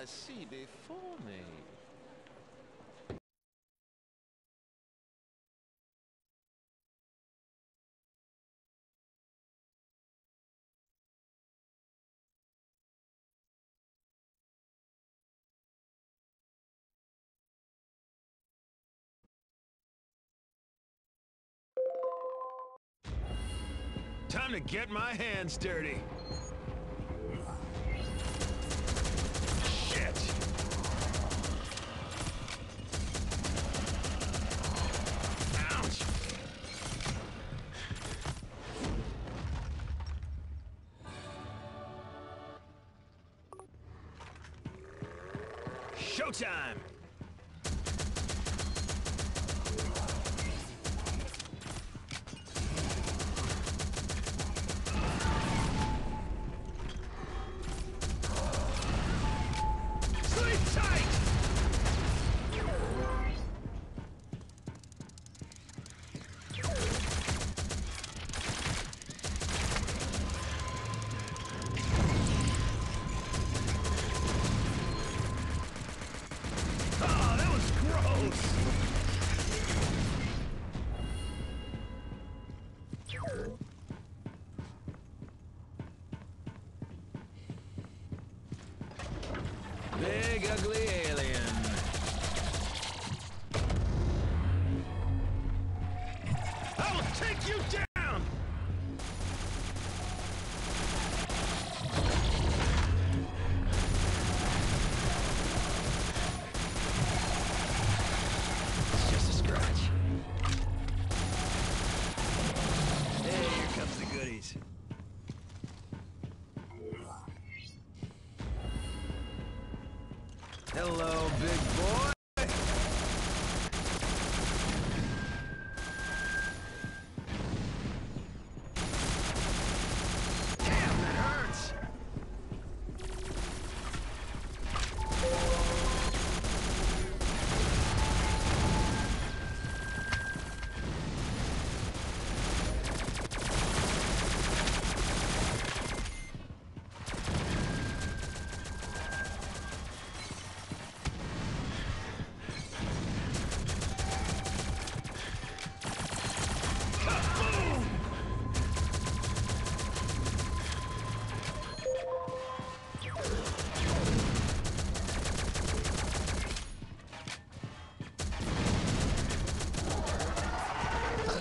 I see before me. Time to get my hands dirty. Shit. Ouch. Showtime. Big ugly alien. I will take you down. It's just a scratch. Hey, here comes the goodies. Hello, big boy. Damn, that hurts.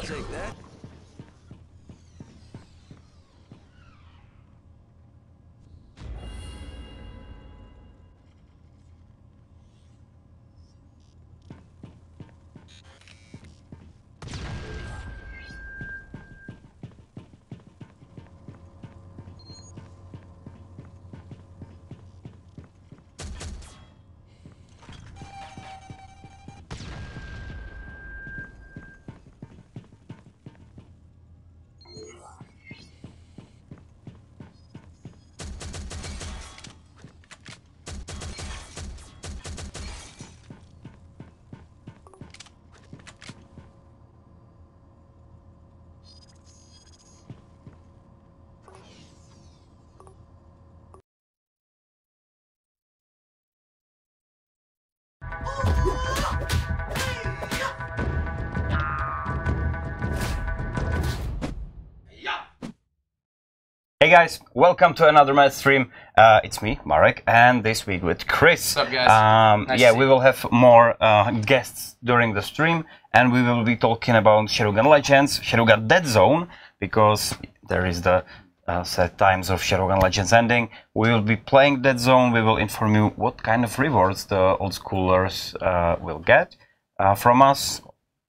Take that. Hey guys, welcome to another MADstream. It's me, Marek, and this week with Chris. What's up, guys? Yeah, we will have more guests during the stream, and we will be talking about Shadowgun Legends, Shadowgun DeadZone, because there is the set times of Shadowgun Legends ending. We will be playing DeadZone. We will inform you what kind of rewards the old schoolers will get from us.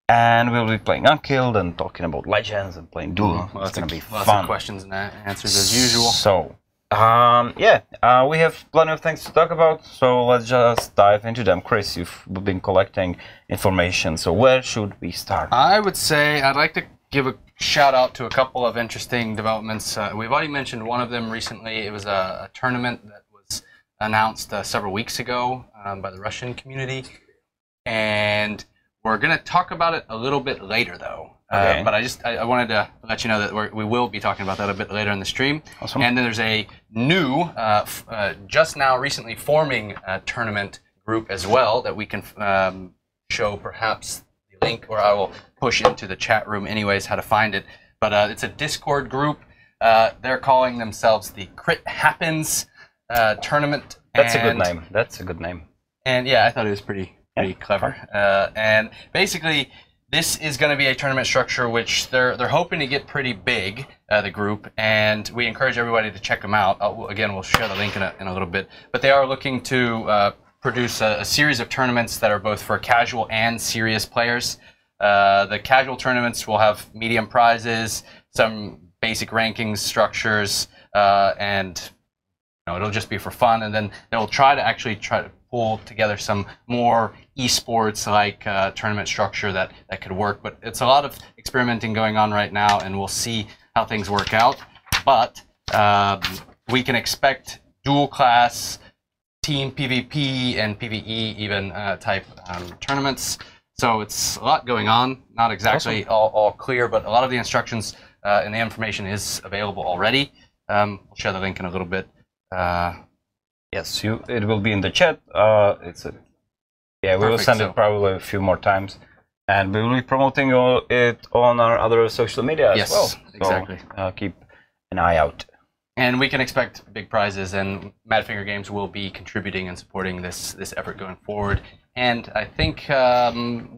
And we'll be playing Unkilled and talking about Legends and playing Duels. It's going to be fun. Lots of questions and answers as usual. So, we have plenty of things to talk about, so let's just dive into them. Chris, you've been collecting information, so where should we start? I would say I'd like to give a shout out to a couple of interesting developments. We've already mentioned one of them recently. It was a tournament that was announced several weeks ago by the Russian community. And We're going to talk about it a little bit later, though. Okay. But I wanted to let you know that we will be talking about that a bit later in the stream. Awesome. And then there's a new, just now recently forming tournament group as well that we can show perhaps the link, or I will push into the chat room anyways how to find it. But it's a Discord group. They're calling themselves the Crit Happens Tournament. That's a good name. That's a good name. And yeah, I thought it was pretty clever. And basically, this is going to be a tournament structure which they're hoping to get pretty big, the group, and we encourage everybody to check them out. Again, we'll share the link in a little bit. But they are looking to produce a series of tournaments that are both for casual and serious players. The casual tournaments will have medium prizes, some basic rankings structures, and it'll just be for fun. And then they'll try to pull together some more esports like tournament structure that could work. But it's a lot of experimenting going on right now, and we'll see how things work out. But we can expect dual class, team PvP, and PvE even type tournaments. So it's a lot going on. Not exactly all clear, but a lot of the instructions and the information is available already. We'll share the link in a little bit. Yes, it will be in the chat. We will send it probably a few more times, and we will be promoting it on our other social media as well. Exactly. So, keep an eye out. And we can expect big prizes, and MADFINGER Games will be contributing and supporting this effort going forward. And I think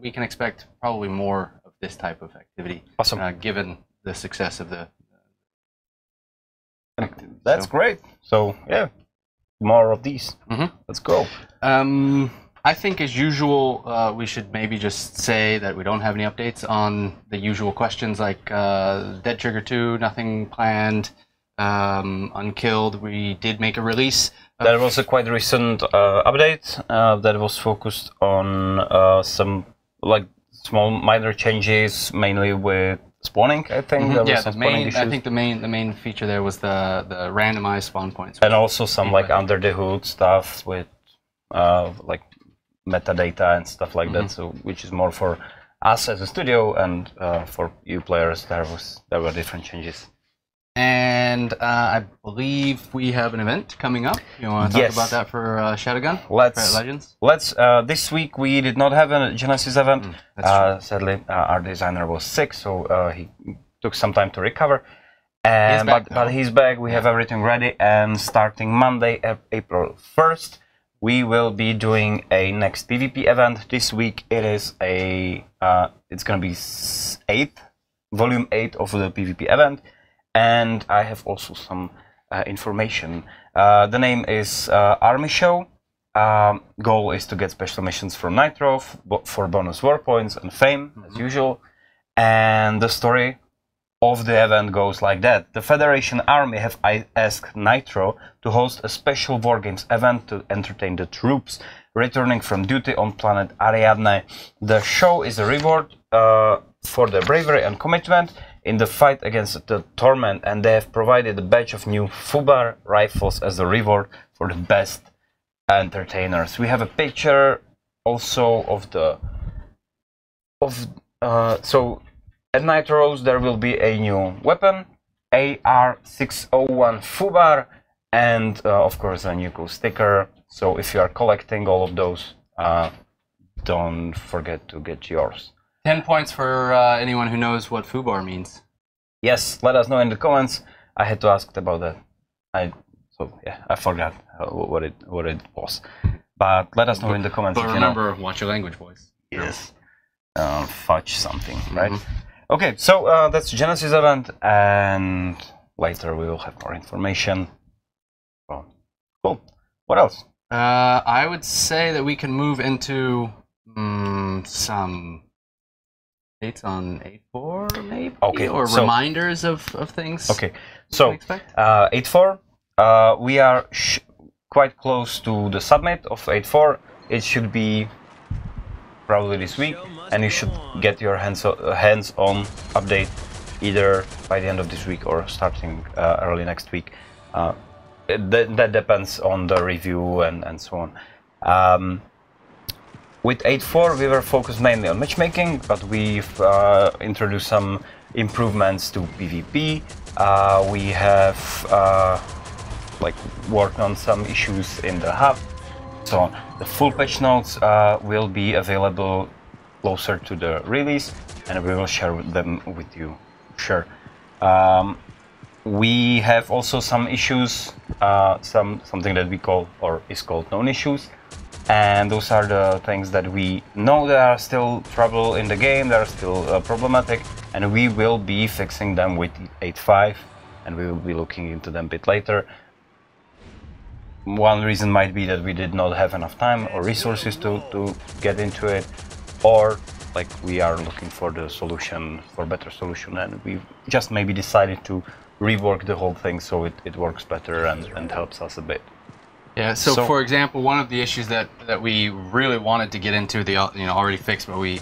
we can expect probably more of this type of activity. Awesome. Given the success of the. That's great. So yeah. More of these. Let's go. I think, as usual, we should maybe just say that we don't have any updates on the usual questions like Dead Trigger 2, nothing planned, Unkilled. We did make a release. There was a quite recent update that was focused on some small minor changes, mainly with spawning. I think there was some spawning issues. I think the main feature there was the randomized spawn points, and also some under the hood stuff with like metadata and stuff like that. So which is more for us as a studio, and for you players there were different changes. And I believe we have an event coming up. You want to talk about that for Shadowgun Legends? Let's. This week we did not have a Genesis event. Sadly, our designer was sick, so he took some time to recover. And but he's back. We have everything ready, and starting Monday, April 1st, we will be doing a next PvP event. This week it is it's gonna be volume 8 of the PvP event. And I have also some information. The name is Army Show. Goal is to get special missions from Nitro for bonus war points and fame, as usual. And the story of the event goes like that. The Federation Army have asked Nitro to host a special War Games event to entertain the troops returning from duty on planet Ariadne. The show is a reward for their bravery and commitment in the fight against the Torment, and they have provided a batch of new FUBAR rifles as a reward for the best entertainers. We have a picture also of so at Nitro's there will be a new weapon, AR-601 FUBAR, and of course a new cool sticker. So if you are collecting all of those, don't forget to get yours. 10 points for anyone who knows what FUBAR means. Yes, let us know in the comments. I had to ask about that. I forgot what it was. But let us know in the comments. But remember, watch your language, boys. Yes. Fudge something, right? Okay, so that's Genesis event, and later we will have more information. Oh, cool. What else? I would say that we can move into some dates on 8.4 maybe, or reminders of things. Okay, so 8.4, we are quite close to the submit of 8.4. It should be probably this week, and you should get your hands-on update either by the end of this week or starting early next week. That depends on the review and so on. With 8.4 we were focused mainly on matchmaking, but we've introduced some improvements to PvP. We have like worked on some issues in the hub. So the full patch notes will be available closer to the release, and we will share them with you. Sure. We have also some issues, something that we call, or is called, known issues, and those are the things that we know there are still trouble in the game, they are still problematic, and we will be fixing them with 8.5, and we will be looking into them a bit later. One reason might be that we did not have enough time or resources to get into it, or like we are looking for the solution, for better solution, and we just maybe decided to rework the whole thing so it works better and helps us a bit. Yeah, so for example, one of the issues that we really wanted to get into, the already fixed, but we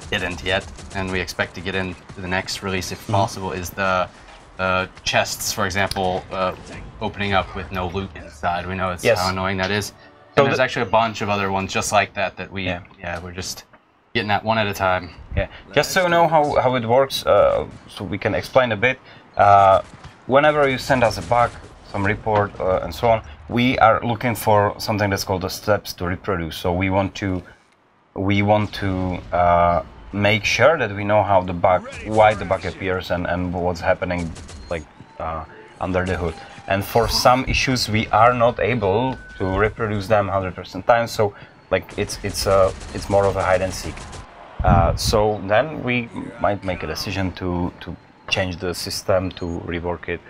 didn't yet, and we expect to get into the next release if possible, is the chests, for example, opening up with no loot inside. We know how annoying that is. And there's actually a bunch of other ones just like that we're just getting at one at a time. Yeah, just so you know how it works, so we can explain a bit. Whenever you send us a bug, some report and so on, we are looking for something that's called the steps to reproduce. So we want to make sure that we know how the bug, why the bug appears, and what's happening like under the hood. And for some issues we are not able to reproduce them 100% time. So like it's more of a hide and seek. So then we might make a decision to change the system, to rework it,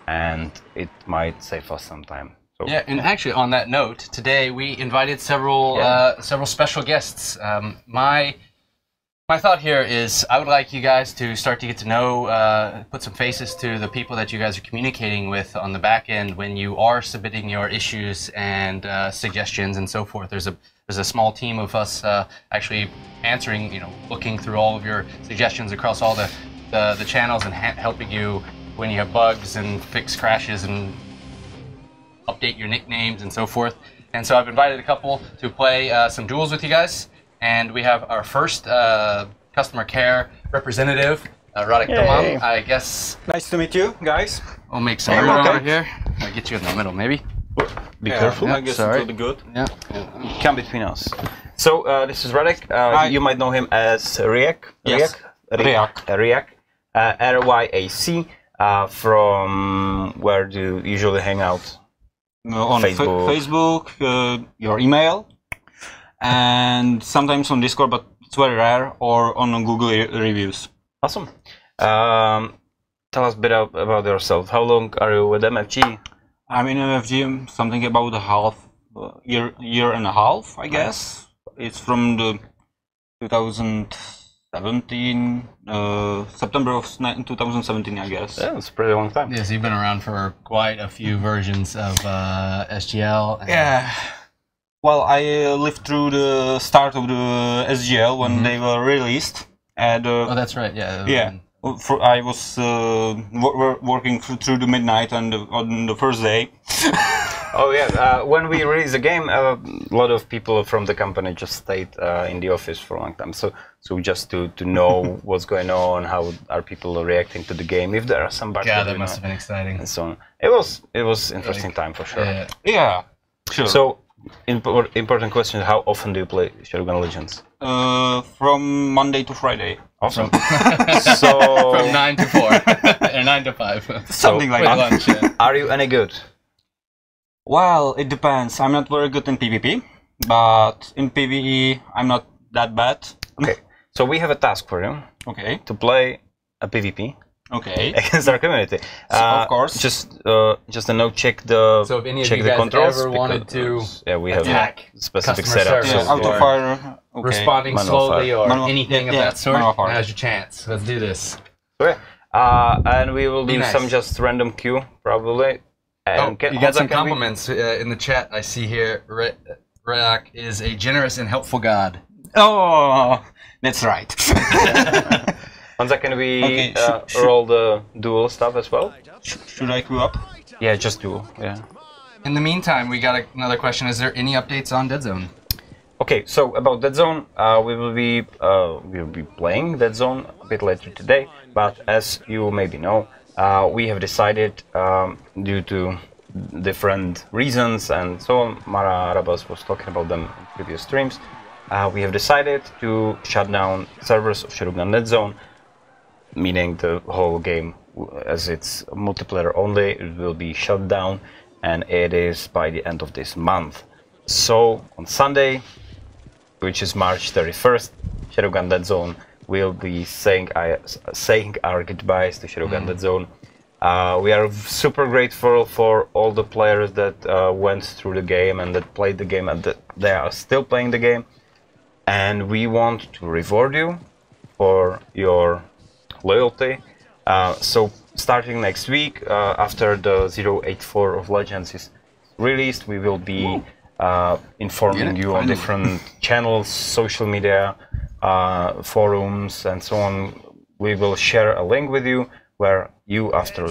and it might save us some time. So, yeah, and actually on that note, today we invited several special guests. My thought here is I would like you guys to start to get to know, put some faces to the people that you guys are communicating with on the back end when you are submitting your issues and suggestions and so forth. There's a small team of us actually answering, looking through all of your suggestions across all the channels and helping you when you have bugs and fix crashes and update your nicknames and so forth. And so I've invited a couple to play some duels with you guys. And we have our first customer care representative, Radek Tomam, I guess. Nice to meet you, guys. We'll make some room over here. I'll get you in the middle, maybe. Be careful. I guess it will be good. Yeah. Come between us. So this is Radek. You might know him as Ryac. Yes. Ryac. RYAC. From where do you usually hang out? On Facebook, your email, and sometimes on Discord, but it's very rare, or on Google reviews. Awesome. Tell us a bit about yourself. How long are you with MFG? I'm in MFG something about a year and a half, I guess. It's from the 2017, September of 2017, I guess. Yeah, it's a pretty long time. Yes, you've been around for quite a few versions of SGL. Yeah. Well, I lived through the start of the SGL when they were released. And, oh, that's right, yeah. Yeah. I was working through the midnight on the first day. Oh yeah, when we released the game, a lot of people from the company just stayed in the office for a long time. So just to know what's going on, how are people reacting to the game, if there are some bugs. Yeah, that must have been exciting. And so on. It was interesting time for sure. Yeah, sure. So important question: how often do you play Shadowgun Legends? From Monday to Friday. Awesome. So from 9 to 4 or 9 to 5. Something like that. Lunch, yeah. Are you any good? Well, it depends. I'm not very good in PvP, but in PvE, I'm not that bad. Okay, so we have a task for you. Okay. To play a PvP. Okay. Against our community. So, of course. Just a note. Check the So if any of check you the guys controls. ever wanted to we have attack specific customer setups. service Yeah, auto or fire. Okay. responding Manual slowly fire. or anything of that sort, manual fire. now's your chance. Let's do this. So yeah, and we will do some just random queue probably. And you got some compliments in the chat. I see here. Ryak is a generous and helpful god. Oh, that's right. Hansa, can we roll the duel stuff as well? Should I queue up? Yeah, just duel. Yeah. In the meantime, we got another question. Is there any updates on DeadZone? Okay, so about DeadZone, we will be playing DeadZone a bit later today. But as you maybe know, we have decided, due to different reasons and so on, Mara Arabas was talking about them in previous streams, we have decided to shut down servers of Shadowgun DeadZone, meaning the whole game, as it's multiplayer only, it will be shut down, and it is by the end of this month. So on Sunday, which is March 31st, Shadowgun DeadZone will be saying our goodbyes to Shadowgun DeadZone. We are super grateful for all the players that went through the game and that played the game and that they are still playing the game. And we want to reward you for your loyalty. So starting next week, after the 084 of Legends is released, we will be informing you on different channels, social media, forums, and so on. We will share a link with you where you, after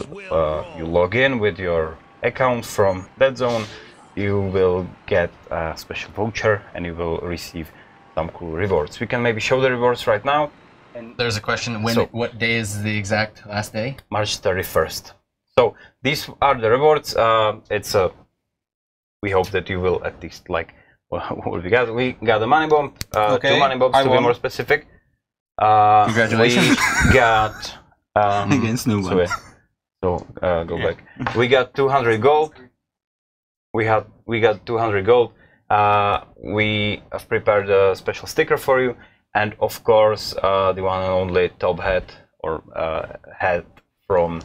you log in with your account from DeadZone, you will get a special voucher and you will receive some cool rewards. We can maybe show the rewards right now. And there's a question, what day is the exact last day? March 31st. So these are the rewards. We hope that you will at least like what we got. We got a money bomb, two money bombs to be more specific. Congratulations. We got against no one. So go back. We got 200 gold. We got 200 gold. We have prepared a special sticker for you, and of course the one and only top hat or hat from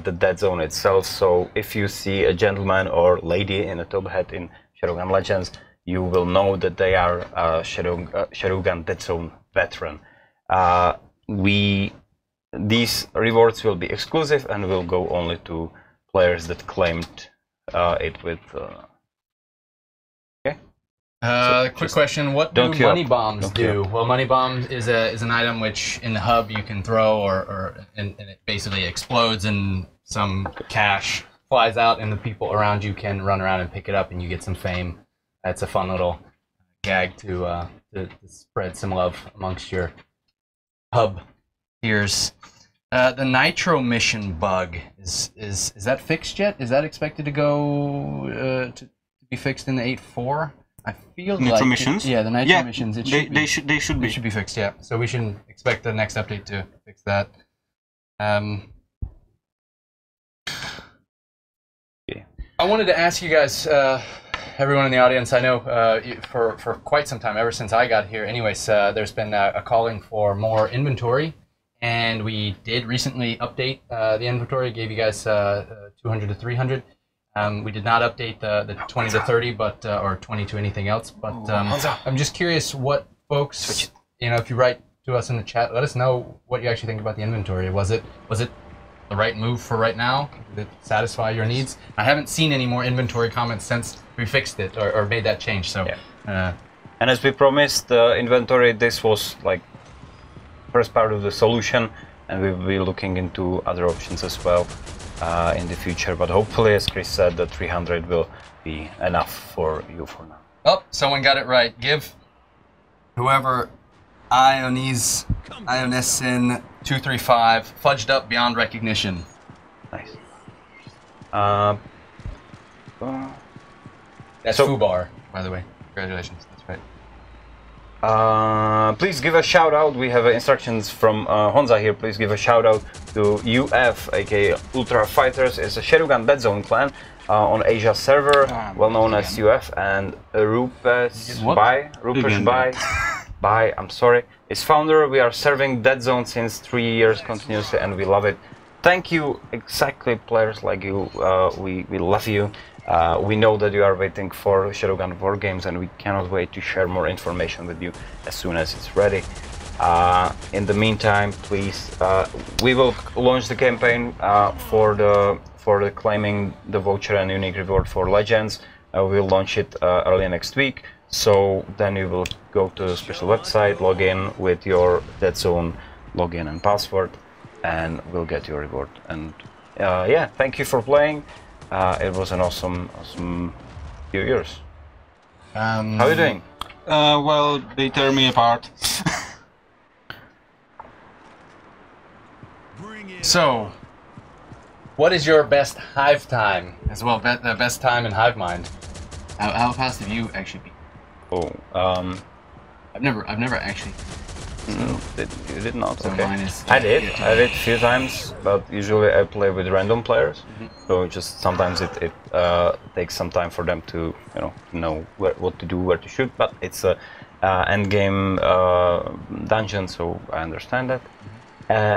the DeadZone itself. So if you see a gentleman or lady in a top hat in Shadowgun Legends, you will know that they are a Shadowgun DeadZone veteran. These rewards will be exclusive and will go only to players that claimed it with. Quick question: what do money bombs do? Well, money bomb is an item which in the hub you can throw, and it basically explodes, and some cash flies out, and the people around you can run around and pick it up, and you get some fame. That's a fun little gag to spread some love amongst your hub peers. The Nitro mission bug is that fixed yet? Is that expected to go to be fixed in the 8.4? I feel Nitro like missions? the Nitro missions. They should be fixed. Yeah, so we should expect the next update to fix that. I wanted to ask you guys, everyone in the audience. I know for quite some time, ever since I got here, anyways, there's been a calling for more inventory, and we did recently update the inventory. Gave you guys 200 to 300. We did not update the 20 to 30, but or 20 to anything else. But I'm just curious what folks, if you write to us in the chat, let us know what you actually think about the inventory. Was it the right move for right now? Did it satisfy your needs? I haven't seen any more inventory comments since we fixed it or made that change. So, and as we promised, the inventory, this was like first part of the solution, and we will be looking into other options as well. In the future, but hopefully, as Chris said, the 300 will be enough for you for now. Oh, someone got it right. Give whoever Ionesin 235 fudged up beyond recognition. Nice. That's Fubar, by the way. Congratulations. That's right. Please give a shout out. We have instructions from Honza here. Please give a shout out to UF, aka Ultra Fighters. It's a Shadowgun DeadZone clan on Asia server, well known as UF, and Rupesh Bai, I'm sorry, is founder. We are serving DeadZone since 3 years continuously, and we love it. Thank you, exactly, players like you. We love you. We know that you are waiting for Shadowgun War Games, and we cannot wait to share more information with you as soon as it's ready. In the meantime, please, we will launch the campaign for the claiming the voucher and unique reward for Legends. We'll launch it early next week. So then you will go to the special website, log in with your DeadZone login and password, and we'll get your reward. And yeah, thank you for playing. It was an awesome few years. How are you doing? Well, they tear me apart. So, what is your best hive time as well? Best time in hive mind. How fast have you actually been? Oh, I've never actually. you did not. So okay. mine is, I did a few times, but usually I play with random players. So just sometimes it takes some time for them to know what to do, where to shoot. But it's a end game dungeon, so I understand that.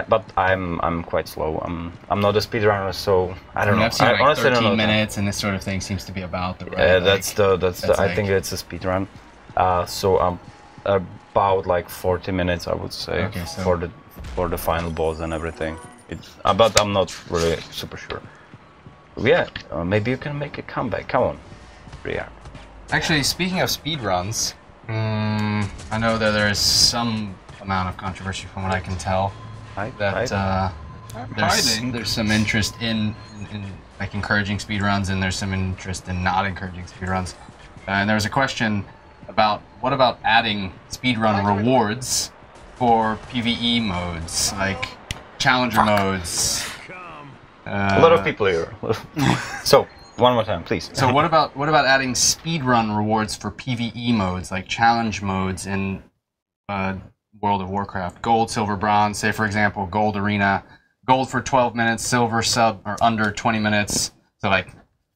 But I'm quite slow. I'm not a speedrunner, so I don't know. I've seen like honestly 13 don't know. minutes, and this sort of thing seems to be about the right. That's I think it's a speedrun. So I'm about like 40 minutes, I would say, okay, so for the final boss and everything. But I'm not really super sure. Yeah, maybe you can make a comeback. Come on, Ria. Actually, speaking of speedruns, I know that there is some amount of controversy from what I can tell. There's some interest in like encouraging speedruns, and there's some interest in not encouraging speedruns. And there was a question about what about adding speedrun rewards for PvE modes, like challenger modes. A lot of people here. So one more time, please. So what about adding speedrun rewards for PvE modes, like challenge modes in World of Warcraft? Gold, silver, bronze. Say for example, gold arena, gold for 12 minutes, silver sub or under 20 minutes. So like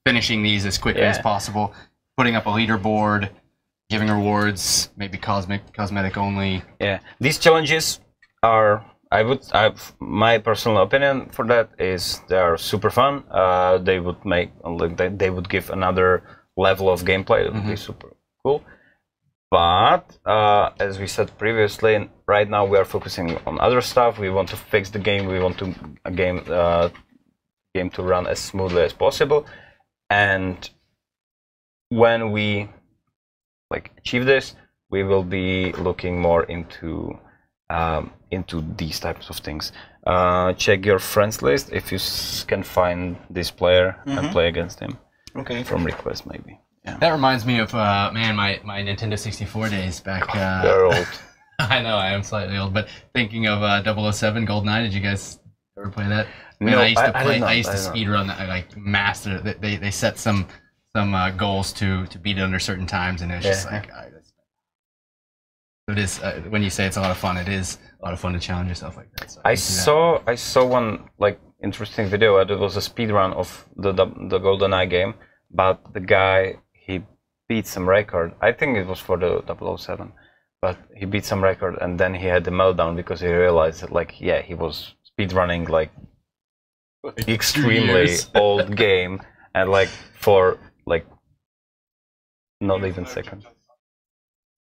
finishing these as quickly as possible, putting up a leaderboard, giving rewards, maybe cosmetic only. Yeah, these challenges are. My personal opinion for that is they are super fun. They would make they would give another level of gameplay. It would be super cool. But as we said previously, right now we are focusing on other stuff. We want to fix the game. We want to game to run as smoothly as possible. And when we achieve this, we will be looking more into these types of things. Check your friends list if you can find this player and play against him. Okay. From request maybe. Yeah. That reminds me of man, my Nintendo 64 days back. They're old. I know I am slightly old, but thinking of 007 GoldenEye, did you guys ever play that? Man, No, I used to play. I used to speedrun. I like master. They set some goals to beat it under certain times, and it was just like. It is when you say it's a lot of fun. It is a lot of fun to challenge yourself like that. So I saw one interesting video. It was a speed run of the GoldenEye game, but the guy he beat some record. I think it was for the 007, but he beat some record and then he had the meltdown because he realized that he was speed running extremely old game and for not even second.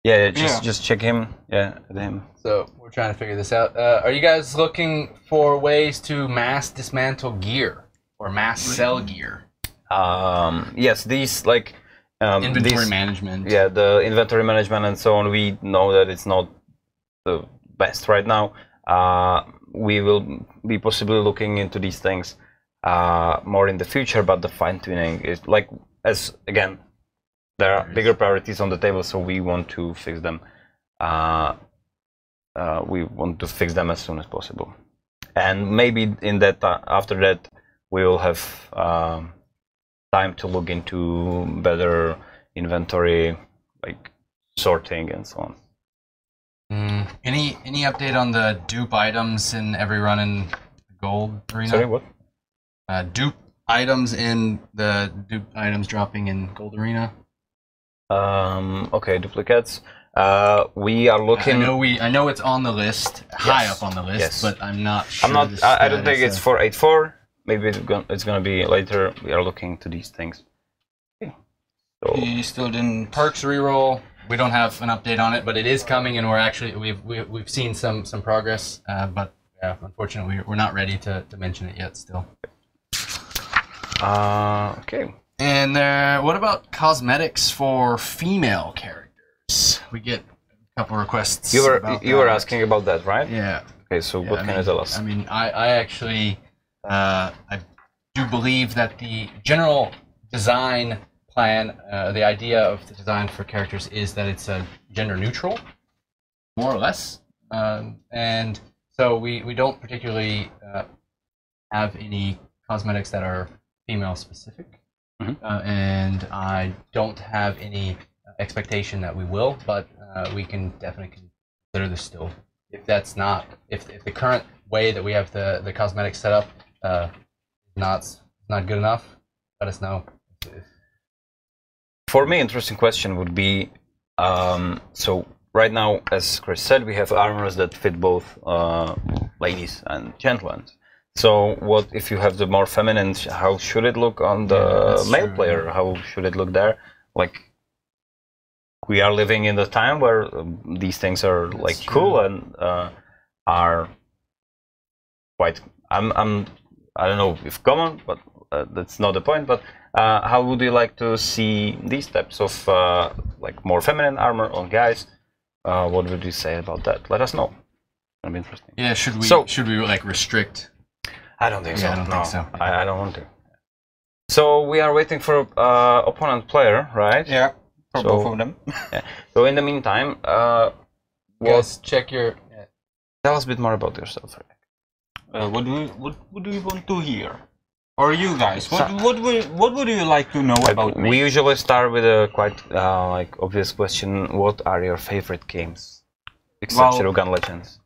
Yeah, just check him. Yeah, him. So we're trying to figure this out. Are you guys looking for ways to mass dismantle gear or mass sell gear? Yes, these inventory management. Yeah, the inventory management and so on. We know that it's not the best right now. We will be possibly looking into these things more in the future, but the fine tuning is again. There are bigger priorities on the table, so we want to fix them. We want to fix them as soon as possible, and maybe in that after that we will have time to look into better inventory, sorting and so on. Any update on the dupe items in every run in Gold Arena? Sorry, what? Dupe items in the dupe items dropping in Gold Arena. Okay, duplicates. We are looking. I know it's on the list, high up on the list, but I'm not sure. I don't think it's 484. Maybe it's gonna be later. We are looking into these things. Okay. So he still didn't. Perks reroll. We don't have an update on it, but it is coming, and we've seen some progress. But yeah, unfortunately, we're not ready to mention it yet. Still. Okay. And what about cosmetics for female characters? We get a couple requests. You were asking about that, right? Yeah. Okay, so what can you tell us? I mean, I actually I do believe that the general design plan, the idea of the design for characters is that it's gender neutral, more or less. And so we don't particularly have any cosmetics that are female specific. And I don't have any expectation that we will, but we can definitely consider this still. If that's not, if the current way that we have the cosmetics set up not good enough, let us know. For me, interesting question would be, so right now, as Chris said, we have armors that fit both ladies and gentlemen. So what if you have the more feminine, how should it look on the male player? How should it look there? Like, we are living in the time where these things are like cool and are quite, I don't know if common, but that's not the point. But how would you like to see these types of like more feminine armor on guys? What would you say about that? Let us know. That'd be interesting. Yeah, should we like restrict? I don't think so. I don't think so. I don't want to. So we are waiting for opponent player, right? Yeah, for both of them. Yeah. So in the meantime, Guys, check your. tell us a bit more about yourself. What do you want to hear? Or you guys, what would you like to know about me? We usually start with a quite like obvious question. What are your favorite games? Except Shadowgun Legends.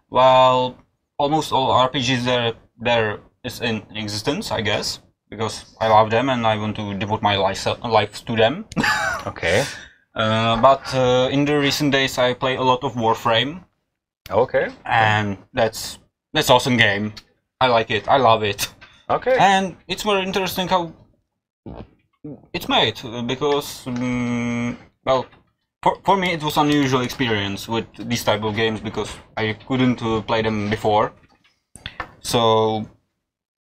Well, almost all RPGs there is in existence, I guess, because I love them and I want to devote my life to them. Okay. But in the recent days, I play a lot of Warframe. Okay. And that's awesome game. I like it. I love it. Okay. And it's very interesting how it's made, because well, for me it was an unusual experience with this type of games because I couldn't play them before. So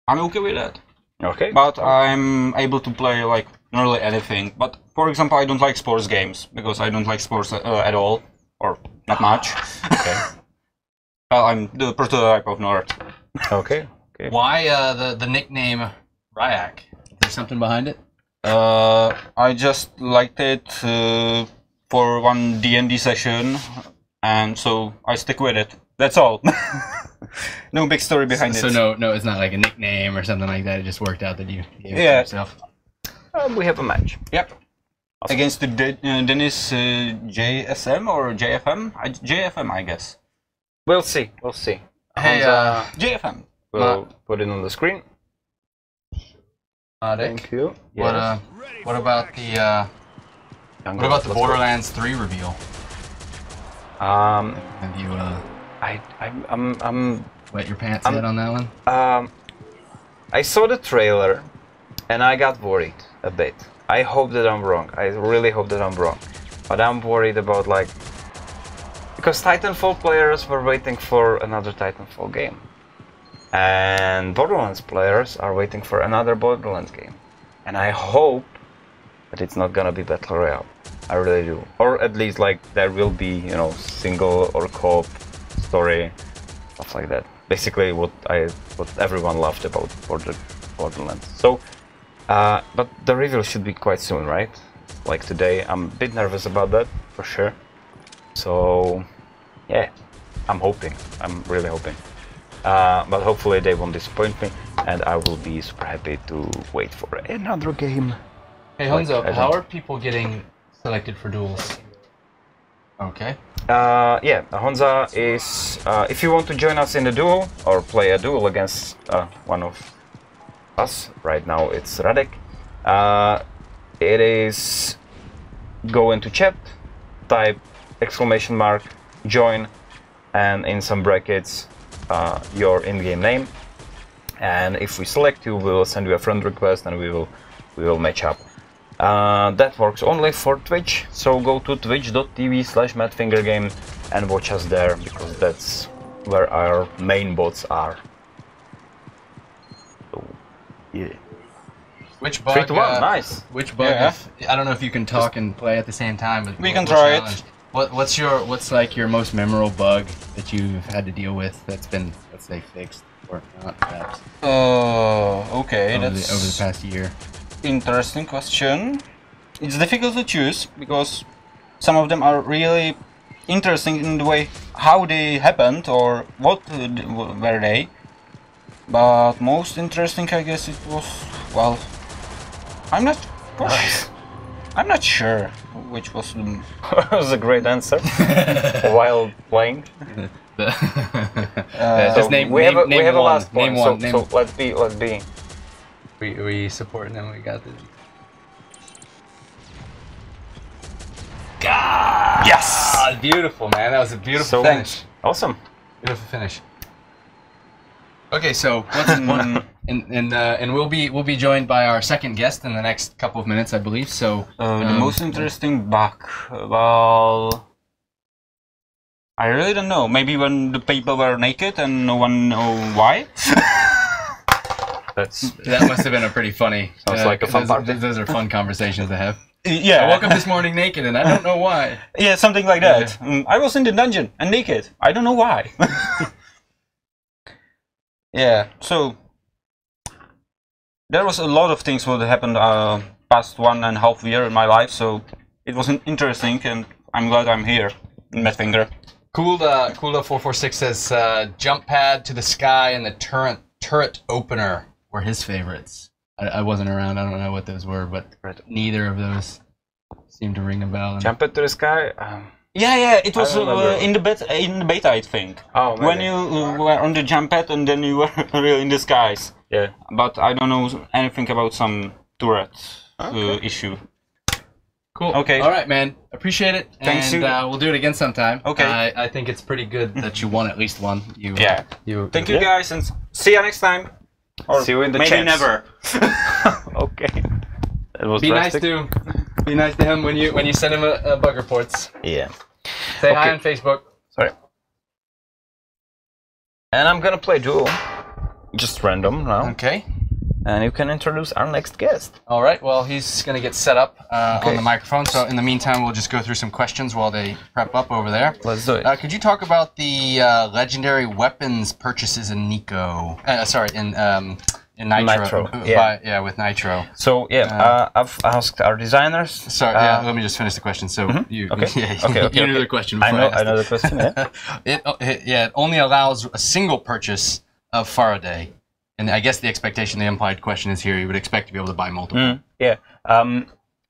I'm okay with that. Okay. But I'm able to play like nearly anything. But for example, I don't like sports games because I don't like sports at all, or not much. Okay. Well, I'm the prototype of nerd. Okay. Okay. Why the nickname Ryak? Is there something behind it? I just liked it for one D&D session, and so I stick with it. That's all. No big story behind it. So no, it's not like a nickname or something like that. It just worked out that you gave it to yourself. We have a match. Yep. Awesome. Against the Dennis JSM or JFM? JFM, I guess. We'll see. We'll see. Hey, JFM. We'll put it on the screen. Thank you. Yes. What about the Borderlands 3 reveal? Have you I'm wet your pants yet on that one? I saw the trailer and I got worried a bit. I hope that I'm wrong. I really hope that I'm wrong. But I'm worried about, like, because Titanfall players were waiting for another Titanfall game. And Borderlands players are waiting for another Borderlands game. And I hope that it's not gonna be Battle Royale. I really do. Or at least, like, there will be, you know, single or co-op story, stuff like that. Basically what everyone loved about Borderlands. So, but the reveal should be quite soon, right? Like today. I'm a bit nervous about that, for sure. So, yeah, I'm hoping. I'm really hoping. But hopefully they won't disappoint me, and I will be super happy to wait for another game. Hey Honzo, how are people getting selected for duels? Okay. Yeah, Honza is, if you want to join us in a duel, or play a duel against one of us, right now it's Radek, it is go into chat, type !join, and in some brackets your in-game name, and if we select you, we will send you a friend request and we will match up. That works only for Twitch, so go to twitch.tv/MADFINGERGame and watch us there, because that's where our main bots are. So, yeah. Which bug? 3 to 1, nice. Which bug? Yeah. I don't know if you can talk and play at the same time, but We can try it. What's like your most memorable bug that you've had to deal with that's been, let's say, fixed or not, perhaps? Okay, over that's the past year. interesting question. it's difficult to choose because some of them are really interesting in the way how they happened or what were they. But most interesting, I guess, it was, well, I'm not sure which was. That was a great answer while playing. Just name, we have a one. last point. Name one. So let's be. We support them. We got this. God! Yes! Beautiful, man. That was a beautiful So finish. awesome. Beautiful finish. Okay, so and we'll be joined by our second guest in the next couple of minutes, I believe. So The most interesting bug, well, I really don't know. Maybe when the people were naked and no one know why. That must have been a pretty funny. Sounds like a fun party. Those are fun conversations to have. Yeah. I woke up this morning naked and I don't know why. Yeah, something like that. I was in the dungeon and naked. I don't know why. Yeah, so there was a lot of things that happened past 1.5 years in my life, so it was interesting, and I'm glad I'm here in MADFINGER. Coolda 446 says jump pad to the sky and the turret opener were his favorites. I wasn't around. I don't know what those were, but neither of those seemed to ring a bell. Jump it to the sky. Yeah, it was in the beta, I think. Oh, maybe. When you were on the jump pad and then you were really in the skies. Yeah. But I don't know anything about some turret issue. Cool. Okay. All right, man. Appreciate it. Thanks. And we'll do it again sometime. Okay. I think it's pretty good that you won at least one. Yeah. Thank you guys, and see you next time. Or see you in the maybe chats. never. Okay. That was Be drastic. nice to him when you send him a bug reports. Yeah. Say hi Okay. on Facebook. Sorry. And I'm gonna play Duel. Just random now. Okay. And you can introduce our next guest. All right. Well, he's gonna get set up on the microphone. So in the meantime, we'll just go through some questions while they prep up over there. Let's do it. Could you talk about the legendary weapons purchases in Nico? In Nitro. Yeah. With Nitro. So yeah, I've asked our designers. Sorry, let me just finish the question. So you, Okay. you knew the question. I Before know the question. Yeah. It only allows a single purchase of Faraday, and I guess the expectation, the implied question is here: you would expect to be able to buy multiple. Yeah.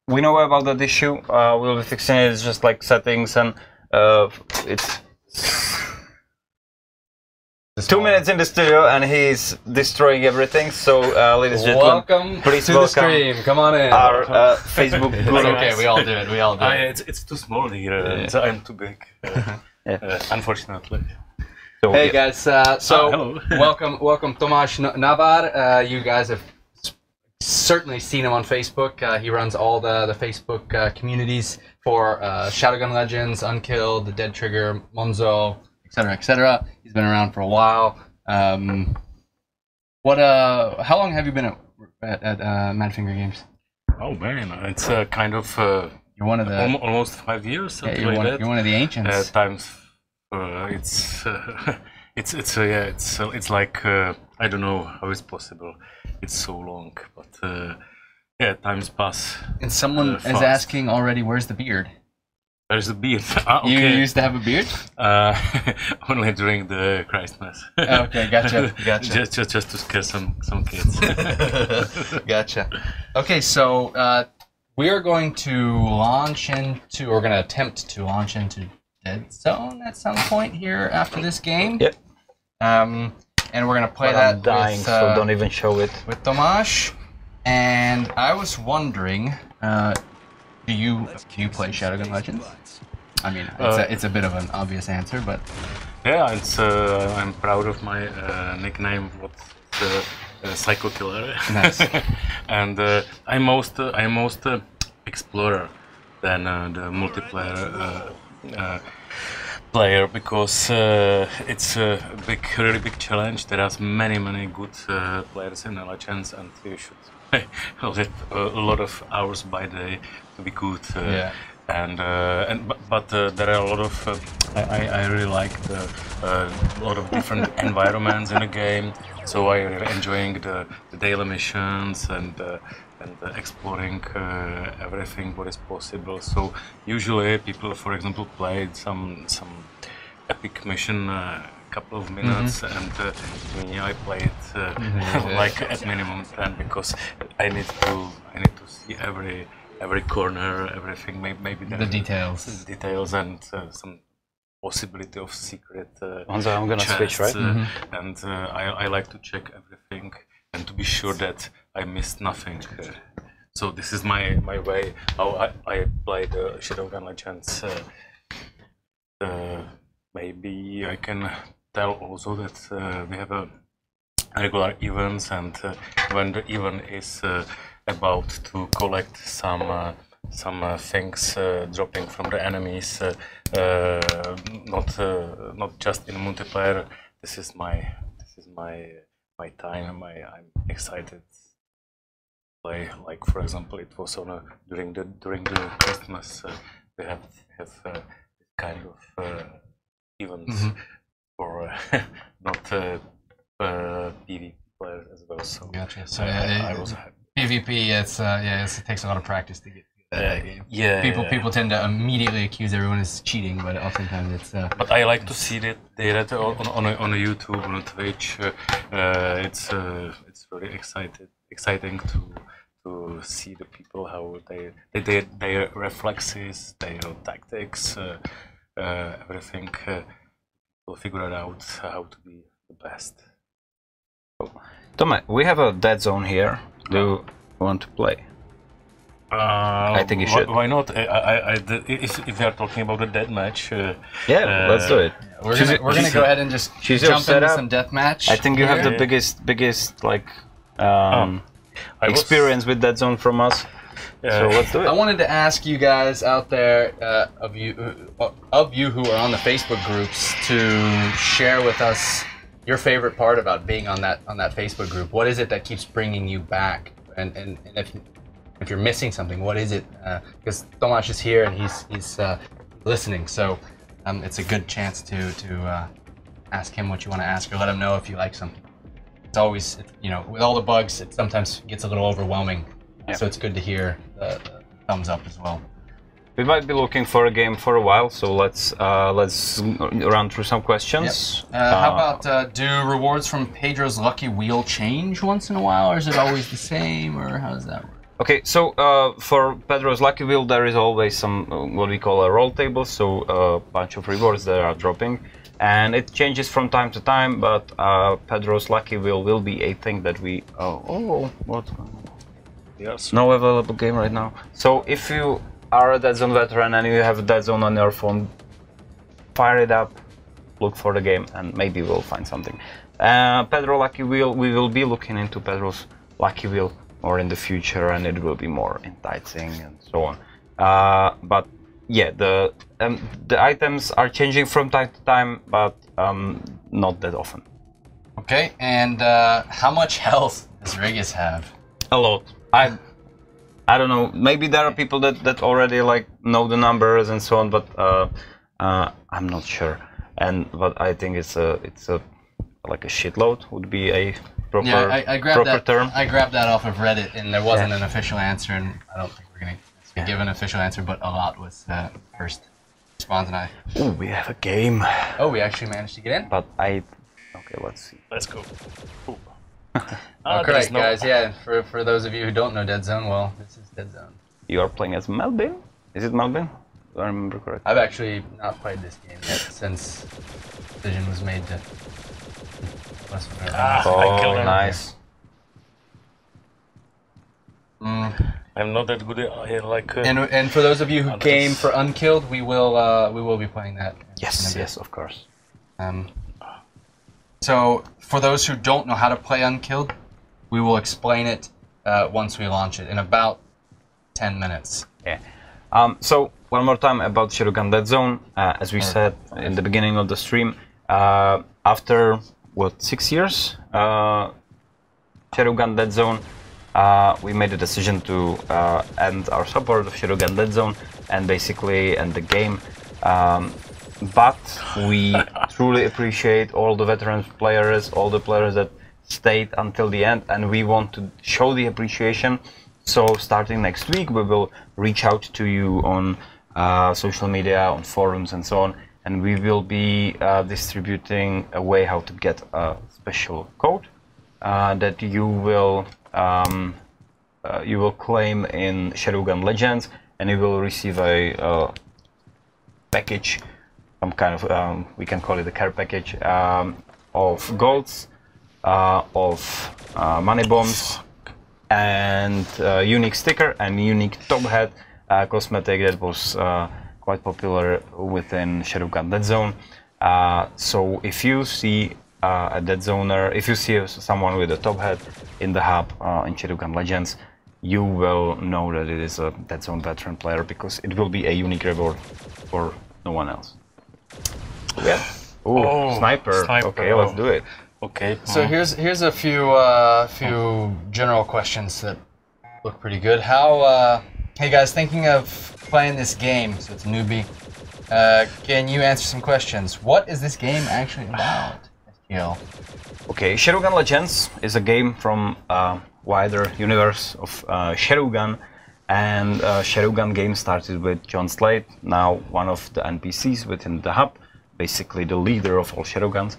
We know about that issue. We'll be fixing it. It's just like settings, and it's 2 minutes in the studio, and he's destroying everything. So, ladies and gentlemen, welcome please to welcome the stream. Come on in. our Facebook It's guru. okay. We all do it. We all do it. It's too small here, and I'm too big, unfortunately. So, Hey yeah. guys, hello. welcome Tomáš Navar. You guys have certainly seen him on Facebook. He runs all the Facebook communities for Shadowgun Legends, Unkilled, The Dead Trigger, Monzo, etc., etc. He's been around for a while. How long have you been at MADFINGER Games? Oh man, it's kind of You're one of the almost 5 years, something you're, like one, that. you're one of the ancients. Times it's like I don't know how it's possible. It's so long, but yeah, times pass. And someone is fast. asking already, where's the beard? There's a beard. You Okay. used to have a beard? Only during the Christmas. Okay, gotcha. just to scare some kids. Gotcha. Okay, so we are going to we're going to attempt to launch into DeadZone at some point here after this game. Yep. And we're going to play But that I'm dying, with, so don't even show it. with Tomáš. And I was wondering, do you play Shadowgun Legends? I mean, it's a bit of an obvious answer, but Yeah, it's I'm proud of my nickname. What's Psycho Killer? Nice. And I'm most explorer than the multiplayer player, because it's a really big challenge. There are many good players in the Legends, and you should let a lot of hours by day to be good. Yeah. But there are a lot of I really like the lot of different environments in the game. So I really enjoying the daily missions and exploring everything what is possible. So usually people, for example, played some epic mission couple of minutes, and me, I played like at minimum 10 because I need to see every corner, everything. Maybe The details. details and some possibility of secret. Hansa, I'm gonna switch, right? And I like to check everything and to be sure that I missed nothing. So this is my way how I play the Shadowgun Legends. Maybe I can tell also that we have a regular events, and when the event is about to collect some things dropping from the enemies, not just in multiplayer. This is my time. I'm excited. Play, like for example, it was on during the Christmas. We have kind of events for not PvP players as well. So Gotcha. So I was PvP, it takes a lot of practice to get through that game. yeah. People tend to immediately accuse everyone of cheating, but oftentimes it's. But I like to see that data on a YouTube, on a Twitch. It's really exciting to see the people how their reflexes, their tactics, everything. We'll figure it out how to be the best. Tome, we have a dead zone here. Do you want to play? I think you should. Why not? If we are talking about a dead match, Yeah, let's do it. We're gonna go ahead and just choose your jump into setup. some deathmatch. I think you have the Yeah. biggest like I was- experience with dead zone from us. So let's do I it. wanted to ask you guys out there, of you who are on the Facebook groups, to share with us your favorite part about being on that Facebook group. What is it that keeps bringing you back? And if you're missing something, what is it? Because Tomasz is here and he's listening, so it's a good chance to ask him what you want to ask, or let him know if you like something. It's always, with all the bugs, it sometimes gets a little overwhelming. So it's good to hear the thumbs up as well. We might be looking for a game for a while, so let's run through some questions. How about do rewards from Pedro's Lucky Wheel change once in a while, or is it always the same, or how does that work? Okay, so for Pedro's Lucky Wheel, there is always some what we call a roll table, so a bunch of rewards that are dropping, and it changes from time to time. But Pedro's Lucky Wheel will be a thing that we what? Yes. No available game right now. So if you are a Dead Zone veteran and you have a Dead Zone on your phone, fire it up, look for the game, and maybe we'll find something. Pedro Lucky Wheel, we will be looking into Pedro's Lucky Wheel more in the future, and it will be more enticing and so on. But yeah, the items are changing from time to time, but not that often. Okay, and how much health does Regis have? A lot. I don't know. Maybe there are people that already like know the numbers and so on, but I'm not sure. But I think it's a like a shitload would be a proper I grabbed that term. I grabbed that off of Reddit, and there wasn't an official answer, and I don't think we're gonna give an official answer, but a lot was first response, and I. Ooh, we have a game. Oh, we actually managed to get in. But okay, let's see. Let's go. Okay, guys. Yeah, for those of you who don't know Dead Zone, well, this is Dead Zone. You are playing as Melvin? Is it Melvin? Do I remember correctly? I've actually not played this game yet since decision was made to. I killed him. Nice. I'm not that good at like. And for those of you who came for Unkilled, we will be playing that. Yes, of course. So for those who don't know how to play Unkilled, we will explain it once we launch it in about 10 minutes. Yeah. So one more time about Shadowgun DeadZone. As we said in the beginning of the stream, after what 6 years, Shadowgun DeadZone, we made a decision to end our support of Shadowgun DeadZone and basically end the game. but we truly appreciate all the veteran players, all the players that stayed until the end, and we want to show the appreciation. So starting next week, we will reach out to you on social media, on forums and so on, and we will be distributing a way how to get a special code that you will claim in Shadowgun Legends, and you will receive a package, some kind of we can call it a care package, of golds, of money bombs, and unique sticker and unique top hat cosmetic that was quite popular within Shadowgun DeadZone. So if you see a DeadZoner, if you see someone with a top hat in the hub in Shadowgun Legends, you will know that it is a DeadZone veteran player, because it will be a unique reward for no one else. Yeah. Ooh, sniper. Okay, let's do it. Okay. So here's a few general questions that look pretty good. How hey guys, thinking of playing this game, so it's a newbie. Can you answer some questions? What is this game actually about? STL. Okay, Shadowgun Legends is a game from wider universe of Shadowgun, and Shadowgun game started with John Slade, now one of the NPCs within the hub, basically the leader of all Shadowguns.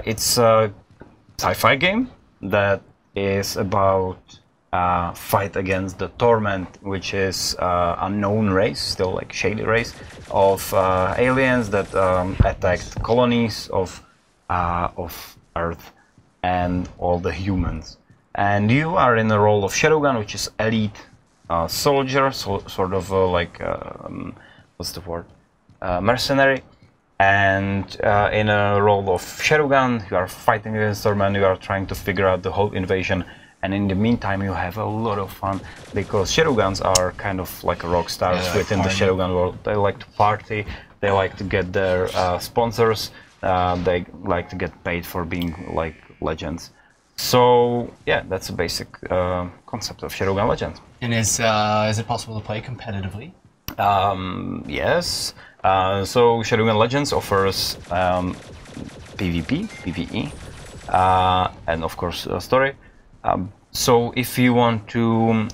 It's a sci-fi game that is about fight against the Torment, which is unknown race, still like shady race, of aliens that attacked colonies of Earth and all the humans. And you are in the role of Shadowgun, which is elite soldier, sort of like what's the word? Mercenary. And in a role of Shadowgun, you are fighting against Torment, you are trying to figure out the whole invasion, and in the meantime you have a lot of fun, because Shadowguns are kind of like rock stars within the Shadowgun world. They like to party, they like to get their sponsors, they like to get paid for being like legends. So yeah, that's the basic concept of Shadowgun Legends. And is it possible to play competitively? Yes. So Shadowgun Legends offers PvP, PvE, and of course story. So if you want to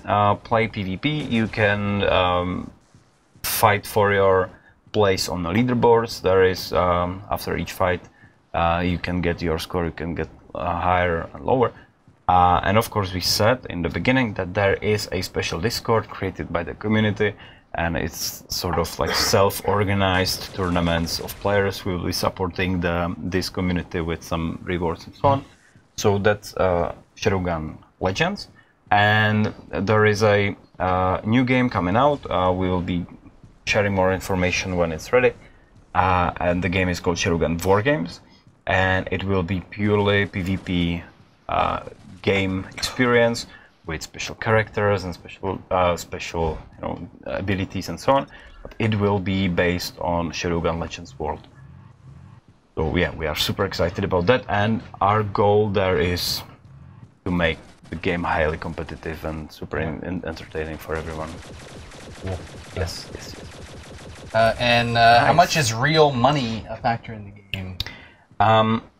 play PvP, you can fight for your place on the leaderboards. There is, after each fight, you can get your score, you can get higher and lower. And of course we said in the beginning that there is a special Discord created by the community, and it's sort of like self-organized tournaments of players who will be supporting this community with some rewards and so on. So that's Shadowgun Legends, and there is a new game coming out. We will be sharing more information when it's ready, and the game is called Shadowgun War Games, and it will be purely PvP game experience with special characters and special abilities and so on. But it will be based on Shadowgun Legends world. So yeah, we are super excited about that, and our goal there is to make the game highly competitive and super entertaining for everyone. Cool. Yes. And how much is real money a factor in the game?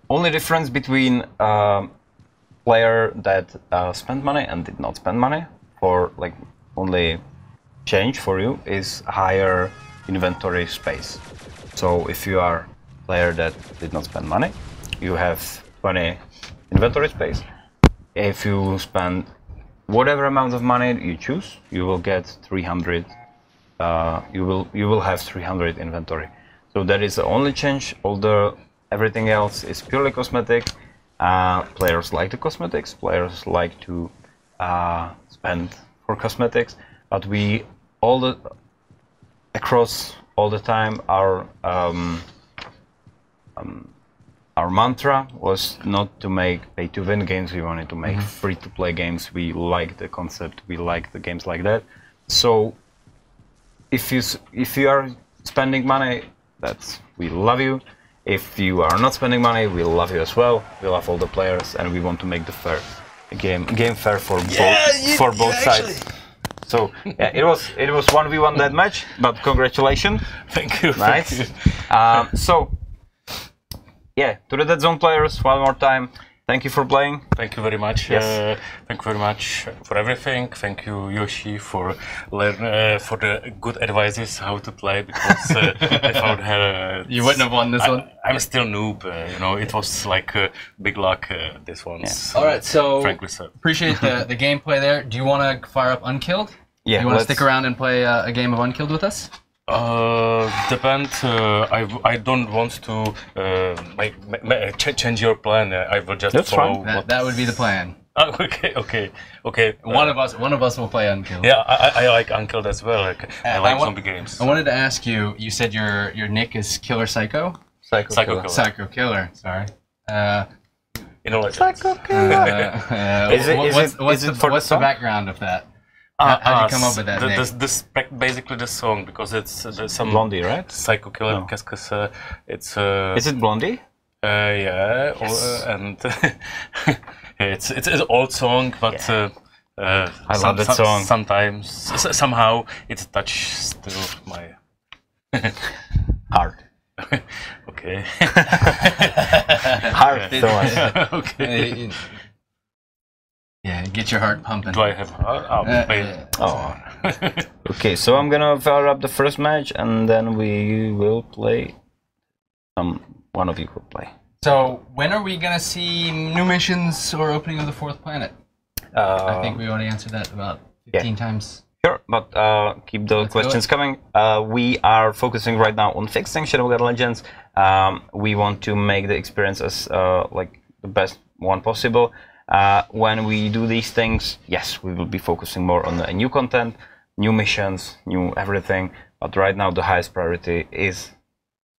Only difference between player that spent money and did not spend money, for like only change for you is higher inventory space. So if you are a player that did not spend money, you have 20 inventory space. If you spend whatever amount of money you choose, you will get 300. You will have 300 inventory. So that is the only change. Everything else is purely cosmetic. Players like the cosmetics. Players like to spend for cosmetics. But we across all the time our mantra was not to make pay-to-win games. We wanted to make free-to-play games. We like the concept. We like the games like that. So if you are spending money, we love you. If you are not spending money, we love you as well. We love all the players, and we want to make the game fair for both sides. So yeah, it was 1v1 that match, but congratulations. Thank you. Nice. Thank you. So yeah, to the DeadZone players, one more time. Thank you for playing. Thank you very much. Yes. Thank you very much for everything. Thank you, Yoshi, for for the good advices how to play, because without her, You wouldn't have won this one. I'm still noob. You know, it was like big luck. This one. Yeah. All right, so frankly said. appreciate the gameplay there. Do you want to fire up Unkilled? Yeah, Do you want to let's- stick around and play a game of Unkilled with us? Depend. I don't want to change your plan. I will just That's follow. fine. That would be the plan. Okay. One of us will play Unkilled. Yeah, I like Unkilled as well. Like, I like zombie games. I wanted to ask you. You said your nick is Killer Psycho. Psycho Killer. Psycho Killer. Sorry. You know, like Psycho Killer. Is it for the what's the song? background of that? How'd you come up with that name? Basically the song, because it's some Blondie, right? Psycho Killer, No. because it's Is it Blondie? yeah, and it's an old song, but I love that song. Sometimes somehow it touches still my Heart. okay. Heart. So much. Okay. Yeah, get your heart pumping. Do I have Oh. Okay, so I'm gonna fire up the first match, and then we will play. One of you will play. So when are we gonna see new missions or opening of the fourth planet? I think we already answered that about 15 times. Sure, but keep the questions coming. We are focusing right now on fixing Shadowgun Legends. We want to make the experience as like the best one possible. When we do these things, yes, we will be focusing more on the new content, new missions, new everything. But right now, the highest priority is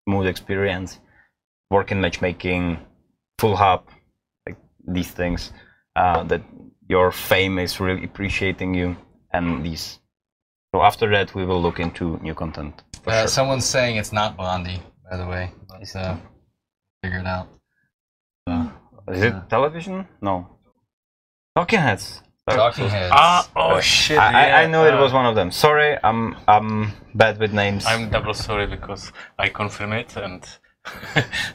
smooth experience, work in matchmaking, full hub, like these things. That your fame is really appreciating you, and these. So after that, we will look into new content. For sure. Someone's saying it's not Blondie, by the way. Let's figure it out. Is it television? No. Talking Heads. Talking Heads. Oh shit! I know it was one of them. Sorry, I'm bad with names. I'm double sorry because I confirm it, and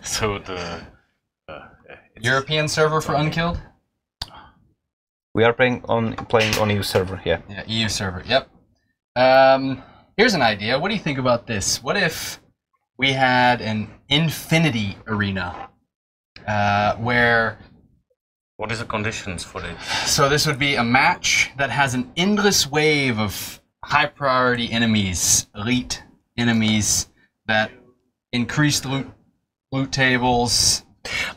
so the European server for Unkilled? We are playing on EU server. Yeah. Yeah, EU server. Yep. Here's an idea. What do you think about this? What if we had an infinity arena where... What is the conditions for it? So this would be a match that has an endless wave of high priority enemies, elite enemies that increase the loot tables.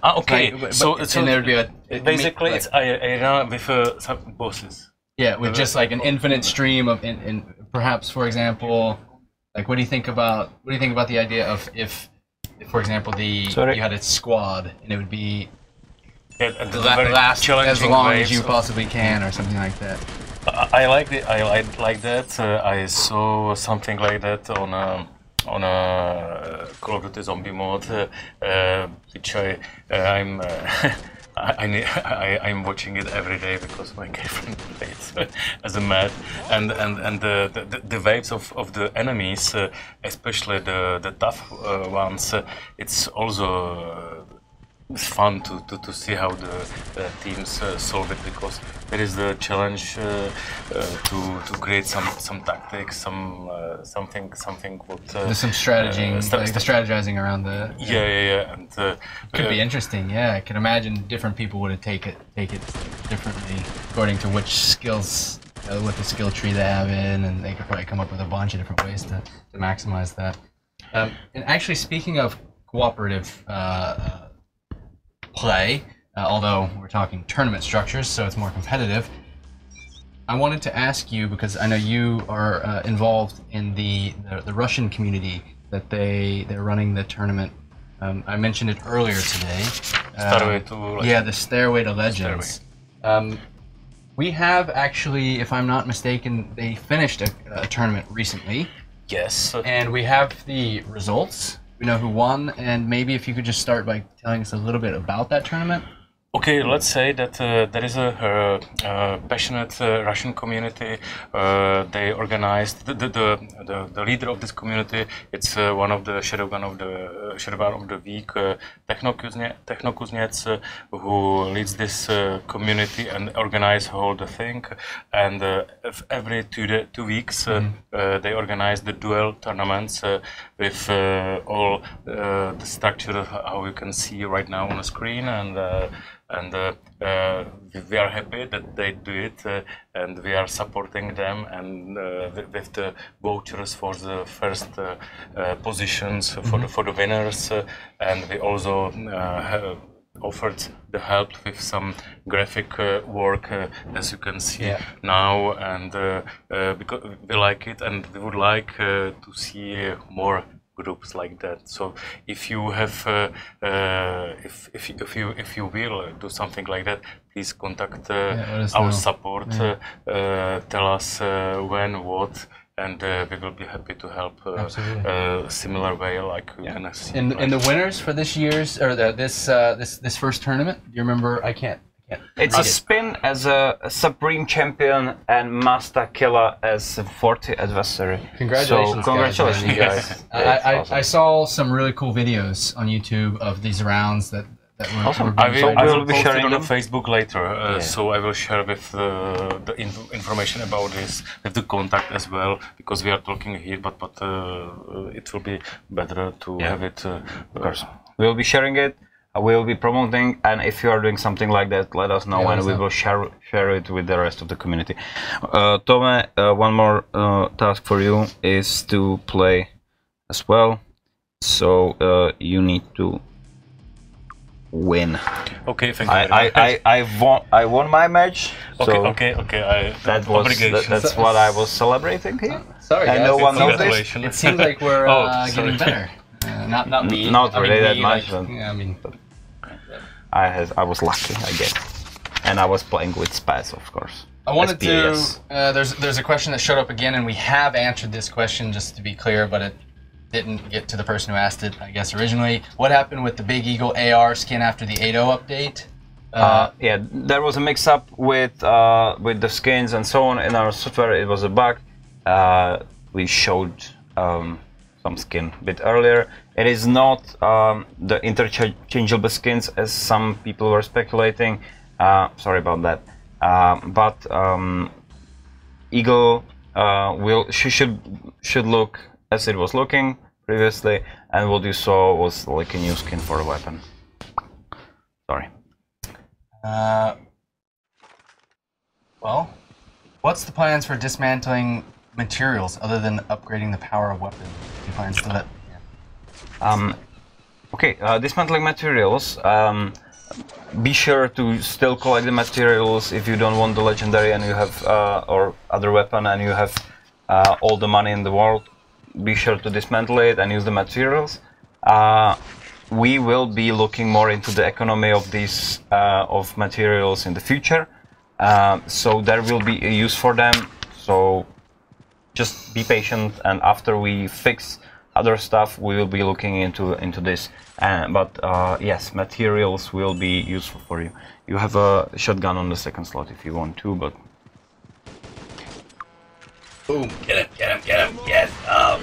Okay, Like, so and there would be basically it's arena with some bosses. Yeah, with just like an infinite stream of, in perhaps, for example, like what do you think about the idea of if for example, you had a squad and it would be last as long as you possibly can, or something like that. I like it. I like that. I saw something like that on a Call of Duty Zombie mode, which I'm watching it every day because my girlfriend plays as a mad, and the waves of the enemies, especially the tough ones, it's also fun to see how the teams solve it, because there is the challenge to create some tactics, something what there's some strategy, like the strategizing around the yeah, and could be interesting. Yeah, I can imagine different people would take it differently according to which skills, what the skill tree they have in, and they could probably come up with a bunch of different ways to maximize that. And actually, speaking of cooperative play, although we're talking tournament structures, so it's more competitive, I wanted to ask you, because I know you are involved in the Russian community, that they're running the tournament. I mentioned it earlier today. Stairway to Legends. Yeah, the Stairway to Legends. We have actually, if I'm not mistaken, they finished a tournament recently. Yes. And we have the results. We know who won, and maybe if you could just start by telling us a little bit about that tournament. Okay, let's say that there is a passionate Russian community. They organized the leader of this community. It's one of the Shadowgun of the week, Techno Kuznets, who leads this community and organize whole the thing. And every 2 weeks they organize the duel tournaments with all the structure how you can see right now on the screen, and we are happy that they do it, and we are supporting them, and with the vouchers for the first positions for the winners, and we also have offered the help with some graphic work, as you can see now, and because we like it, and we would like to see more groups like that. So if you have if you will do something like that, please contact our support, tell us when, what, and we will be happy to help similar way like you can see. And the winners for this year's or this first tournament, do you remember? I can't. It's a spin as a Supreme Champion and Master Killer as 40 adversary. Congratulations, so, congratulations, guys. guys. I saw some really cool videos on YouTube of these rounds that were awesome. I will be sharing on them. Facebook later, so I will share with the information about this with the contact as well, because we are talking here, but it will be better to have it. Of course, we'll be sharing it. We'll be promoting, and if you are doing something like that, let us know, and we will share it with the rest of the community. Tome, one more task for you is to play as well. So you need to win. Okay, thank you. I won my match. Okay, so okay. That's what I was celebrating here. Sorry, and guys, no one knows this. It seems like we're getting better. Not me. Not really that much. Yeah, I mean, I was lucky, I guess, and I was playing with Spaz, of course. I wanted to. There's a question that showed up again, and we have answered this question, just to be clear, but it didn't get to the person who asked it, I guess, originally. What happened with the Big Eagle AR skin after the 8.0 update? Yeah, there was a mix-up with the skins and so on in our software. It was a bug. We showed some skin a bit earlier. It is not the interchangeable skins as some people were speculating. Sorry about that. But Eagle should look as it was looking previously, and what you saw was like a new skin for a weapon. Sorry. Well, what's the plans for dismantling materials other than upgrading the power of weapons? Any plans to that? Okay, dismantling materials. Be sure to still collect the materials if you don't want the legendary and you have or other weapon and you have all the money in the world. Be sure to dismantle it and use the materials. We will be looking more into the economy of these of materials in the future, so there will be a use for them. So just be patient, and after we fix other stuff, we will be looking into this. But yes, materials will be useful for you. You have a shotgun on the second slot if you want to, but. Boom! Get him! Yes! Oh,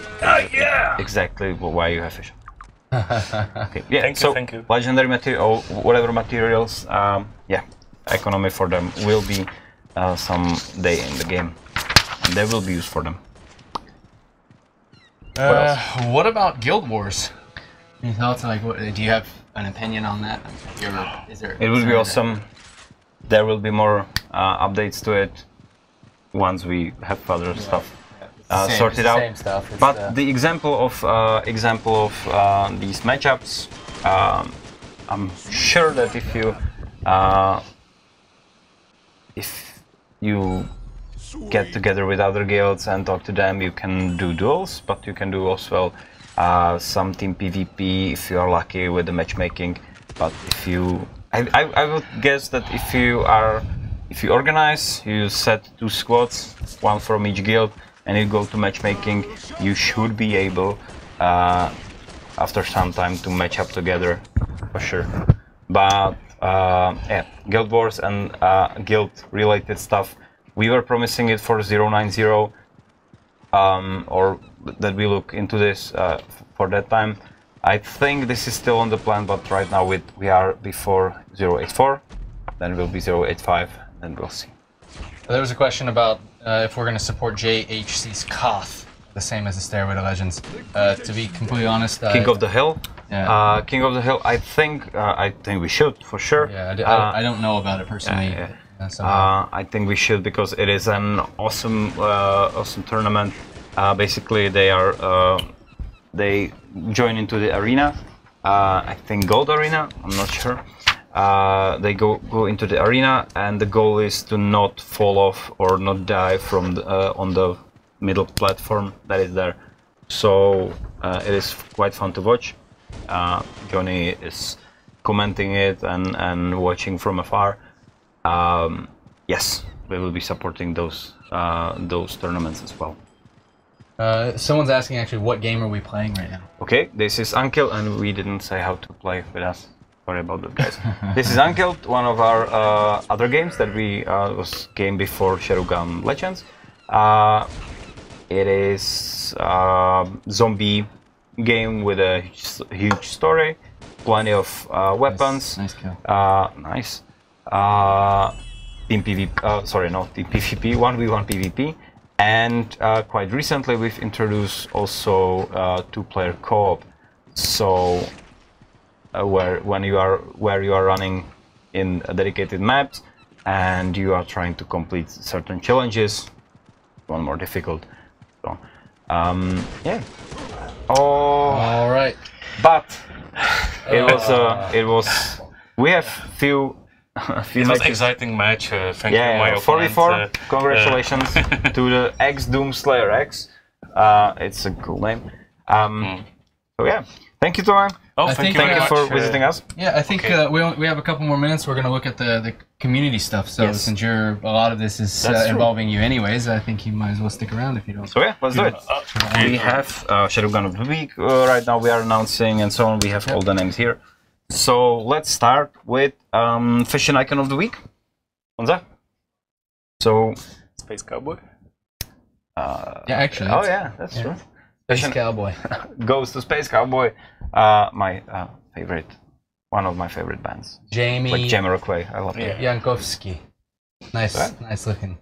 yeah! Exactly why you have a shotgun. Okay. Yeah. Thank you. Legendary material or whatever materials, yeah, economy for them will be some day in the game, and there will be use for them. What about Guild Wars? Any thoughts? Like, do you have an opinion on that? It would be awesome. There will be more updates to it once we have further stuff sorted out. Same stuff. But the example of these matchups, I'm sure that if you get together with other guilds and talk to them, you can do duels, but you can do also some team PvP if you are lucky with the matchmaking. But if you, I would guess that if you organize, you set 2 squads, 1 from each guild, and you go to matchmaking, you should be able after some time to match up together for sure. But Guild Wars and guild related stuff. We were promising it for 090, or that we look into this for that time. I think this is still on the plan, but right now we are before 084, then it will be 085, and we'll see. There was a question about if we're going to support JHC's Koth, the same as the Stairway to Legends. To be completely honest, King of the Hill. Yeah. King of the Hill. I think we should for sure. Yeah, I don't know about it personally. I think we should, because it is an awesome tournament. Basically, they join into the arena. I think Gold Arena. I'm not sure. They go into the arena, and the goal is to not fall off or not die from on the middle platform that is there. So it is quite fun to watch. Johnny is commenting it and watching from afar. Yes, we will be supporting those tournaments as well. Someone's asking actually, what game are we playing right now? Okay, this is Unkilled, and we didn't say how to play with us. Sorry about that, guys. This is Unkilled, one of our other games that we was game before Shadowgun Legends. It is a zombie game with a huge story, plenty of weapons. Nice kill. Nice. Team PvP. Sorry, not Team PvP. 1v1 PvP. And quite recently, we've introduced also two-player co-op. So where you are running in dedicated maps, and you are trying to complete certain challenges. One more difficult. So, yeah. Oh. All right. But it was. We have few. It was an exciting match. Thank you, my 44. opponent. Congratulations to the Doomslayer X. It's a cool name. So yeah, thank you, Toman. Oh, thank you Thank you very for much. visiting us. Yeah, I think we have a couple more minutes. We're going to look at the community stuff. So Yes. since a lot of this is That's true. involving you anyways, I think you might as well stick around if you don't. So yeah, let's do it. We have Shadowgun of the Week right now. We are announcing and so on. We have all the names here. So let's start with Fashion Icon of the Week. Honza. So Space Cowboy. Yeah, actually. oh yeah, that's true. Space Cowboy. Goes to Space Cowboy. My favorite, one of my favorite bands. Jamie Like Jamiroquai. I love it. Jankowski. Nice, Right. nice looking.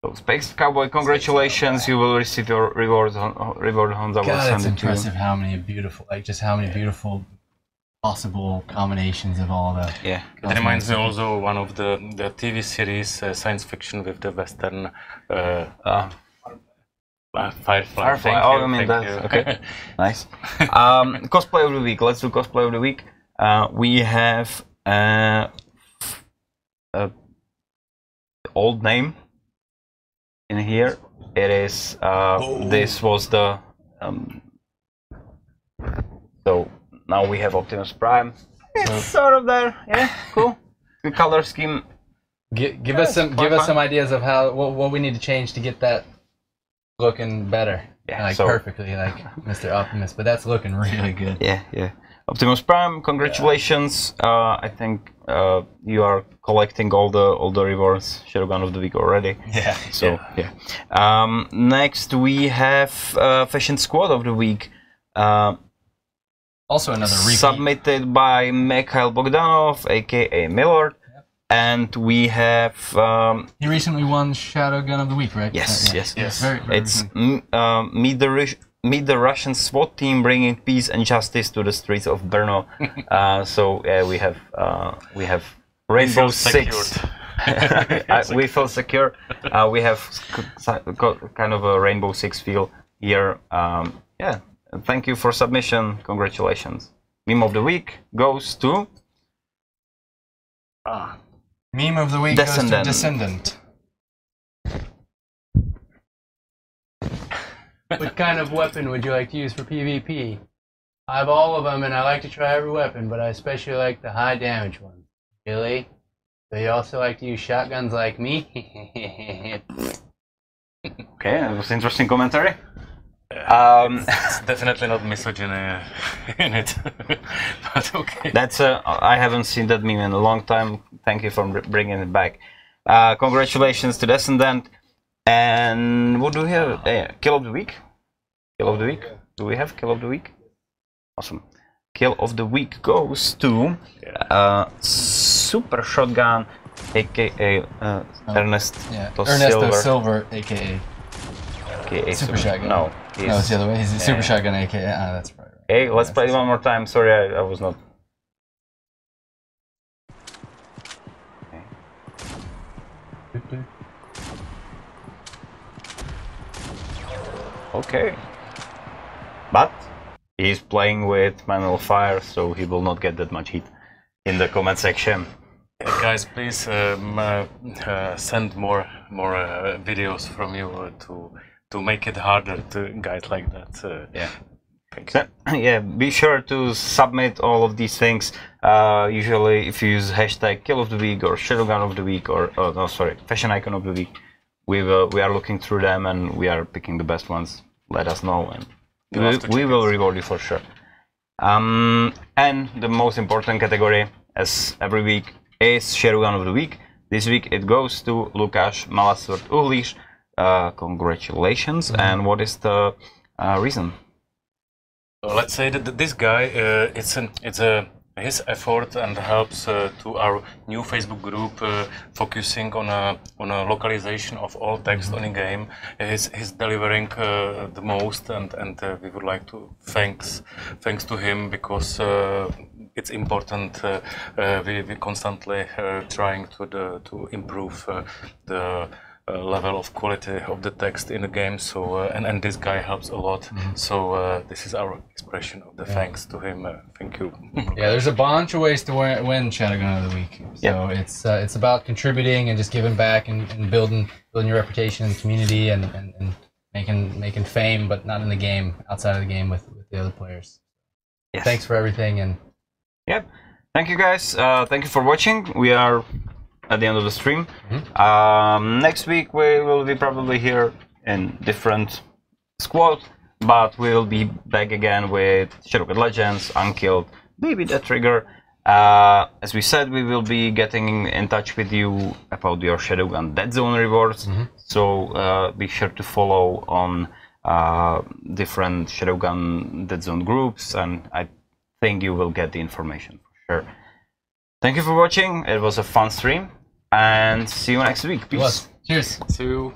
So Space Cowboy, congratulations! You will receive your reward. Honza will God, it's send it to you. impressive how many beautiful possible combinations of all the. Yeah. It reminds me also one of the TV series science fiction with the Western Firefly. Firefly. Thank Oh, you, I mean thank that. you. Okay. Nice. Cosplay of the week. Let's do cosplay of the week. We have old name in here. It is. This was the. So now we have Optimus Prime. It's sort of there. Yeah. Cool. The color scheme. Give us some ideas of what we need to change to get that looking better. Yeah, like so- perfectly like Mr. Optimus, but that's looking really good. Yeah. Optimus Prime, congratulations! I think you are collecting all the rewards, Shadowgun of the Week already. Yeah. So yeah. Next we have Fashion Squad of the Week, Also another repeat. submitted by Mikhail Bogdanov, aka Millard, and we have He recently won Shadowgun of the Week, right? yes. Very, very It's recently. meet the Russian SWAT team bringing peace and justice to the streets of Brno. So yeah, we have Rainbow Six. We feel secure. We have kind of a Rainbow Six feel here. Yeah, thank you for submission. Congratulations. Meme of the week goes to Meme of the week goes Descendant. to Descendant. What kind of weapon would you like to use for PvP? I have all of them and I like to try every weapon, but I especially like the high damage ones. Really? So you also like to use shotguns like me? okay. That was interesting commentary. It's definitely not misogyny in it, but okay. That's I haven't seen that meme in a long time. Thank you for bringing it back. Congratulations to Descendant. And what do we have? Kill of the week. Kill of the week. Do we have kill of the week? Awesome. Kill of the week goes to Super Shotgun, aka Ernesto Silver, aka Super Shotgun. No, it's the other way. He's Super Shotgun, aka. That's probably right. Hey, let's play one more time. Sorry, I was not. Okay. But he's playing with manual fire, so he will not get that much heat in the comment section. Guys, please send more videos from you to make it harder to guys like that. Yeah. Thanks. Yeah, be sure to submit all of these things. Usually, if you use hashtag Kill of the Week or Shadowgun of the Week or Fashion Icon of the Week, we are looking through them and we are picking the best ones. Let us know and we will reward you for sure. And the most important category, as every week, is Shadowgun of the Week. This week it goes to Lukáš Malasvrt Uhlíř. Congratulations. And what is the reason? Let's say that this guy, it's his effort and helps to our new Facebook group focusing on a localization of all text on a game. He's delivering the most, and we would like to thanks to him, because it's important. We constantly trying to improve the level of quality of the text in the game, so and this guy helps a lot. So this is our expression of the thanks to him. Thank you. Yeah, there's a bunch of ways to win Shadowgun of the Week. So it's about contributing and just giving back and building your reputation in the community and making fame, but not in the game, outside of the game with the other players. Yes. Thanks for everything. And thank you guys. Thank you for watching. We are at the end of the stream. Next week we will be probably here in different squad, but we will be back again with Shadowgun Legends, Unkilled, maybe that trigger. As we said, we will be getting in touch with you about your Shadowgun DeadZone rewards, so be sure to follow on different Shadowgun DeadZone groups, and I think you will get the information for sure. Thank you for watching. It was a fun stream, and see you next week. Peace. Cheers. See you.